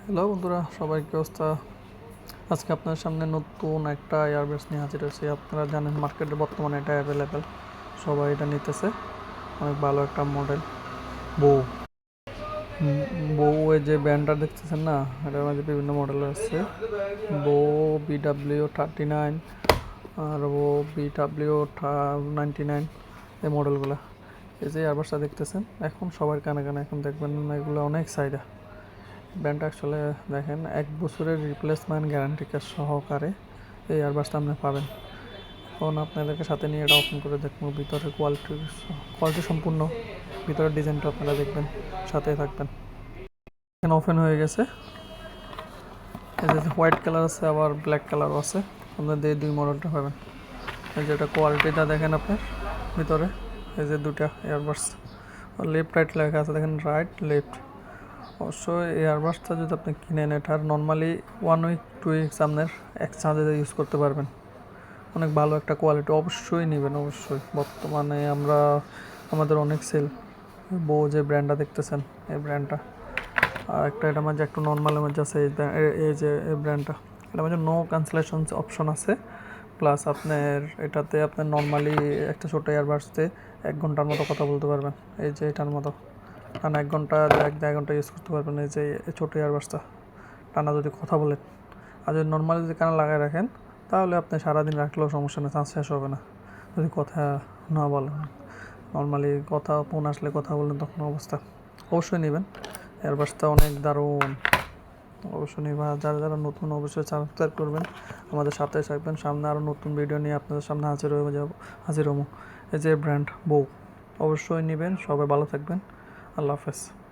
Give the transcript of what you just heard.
Hello বন্ধুরা, সবাই কি অবস্থা? আজকে আপনার সামনে নতুন একটা এয়ারবাস নিয়ে হাজির হয়েছি। আপনারা জানেন মার্কেটে বর্তমানে এটা অ্যাভেলেবেল, সবাই এটা নিতেছে। অনেক ভালো একটা মডেল বউ। বউ এই যে ব্র্যান্ডটা দেখতেছেন না, এটার মাঝে বিভিন্ন মডেল আছে। বউ BW39 আর বউ BW99, এই মডেলগুলো। এই যে এয়ারবাসটা দেখতেছেন, এখন সবার কানে কানে এখন দেখবেন এগুলো অনেক চাহিদা। ব্র্যান্ডটা আসলে দেখেন 1 বছরের রিপ্লেসমেন্ট গ্যারান্টি কার্ড সহকারে এই এয়ারবাসটা আপনি পাবেন। এখন আপনাদেরকে সাথে নিয়ে এটা ওপেন করে দেখবো ভিতরের কোয়ালিটি সম্পূর্ণ, ভিতরের ডিজাইনটা আপনারা দেখবেন, সাথে থাকবেন। এখানে ওপেন হয়ে গেছে। এই যে হোয়াইট কালার আছে, আবার ব্ল্যাক কালারও আছে। আপনাদের এই দুই মডেলটা পাবেন। এই যে এটা কোয়ালিটিটা দেখেন আপনার ভিতরে। এই যে দুটা এয়ারবাস, লেফট রাইট লেখা আছে, দেখেন রাইট লেফট। অবশ্যই এই এয়ারবাসটা যদি আপনি কিনেন, এটার নর্মালি 1 উইক 2 উইকস আপনার এক্সচেঞ্জে ইউজ করতে পারবেন। অনেক ভালো একটা কোয়ালিটি, অবশ্যই নেবেন অবশ্যই। বর্তমানে আমাদের অনেক সেল। বউ যে ব্র্যান্ডটা দেখতেছেন, এই ব্র্যান্ডটা। আর একটা এটার মাঝে একটু নর্মালের মধ্যে আছে এই যে এই ব্র্যান্ডটা। এটার মাঝে নো ক্যান্সেলেশন অপশন আছে। প্লাস আপনার এটাতে আপনার নর্মালি একটা ছোটো এয়ারবাসতে 1 ঘন্টার মতো কথা বলতে পারবেন। এই যে এটার মতো টানা 1 ঘন্টা 1.5 ঘন্টা ইউজ করতে পারবেন। এই যে ছোটো এয়ারবাসটা টানা যদি কথা বলেন, আর যদি নর্মালি যদি কানে লাগাই রাখেন, তাহলে আপনি সারাদিন রাখলেও সমস্যা নেই, চান্স শেষ হবে না। যদি কথা না বলেন, নর্মালি কথা ফোন আসলে কথা বলেন, তখন অবস্থা। অবশ্যই নেবেন, এয়ারবাসটা অনেক দারুণ। অবশ্যই নেবেন। যারা যারা নতুন, অবশ্যই সাবস্ক্রাইব করবেন, আমাদের সাথে থাকবেন। সামনে আরও নতুন ভিডিও নিয়ে আপনাদের সামনে হাজির হবো। এই যে ব্র্যান্ড বউ, অবশ্যই নেবেন। সবাই ভালো থাকবেন। আল্লাহ হাফেজ।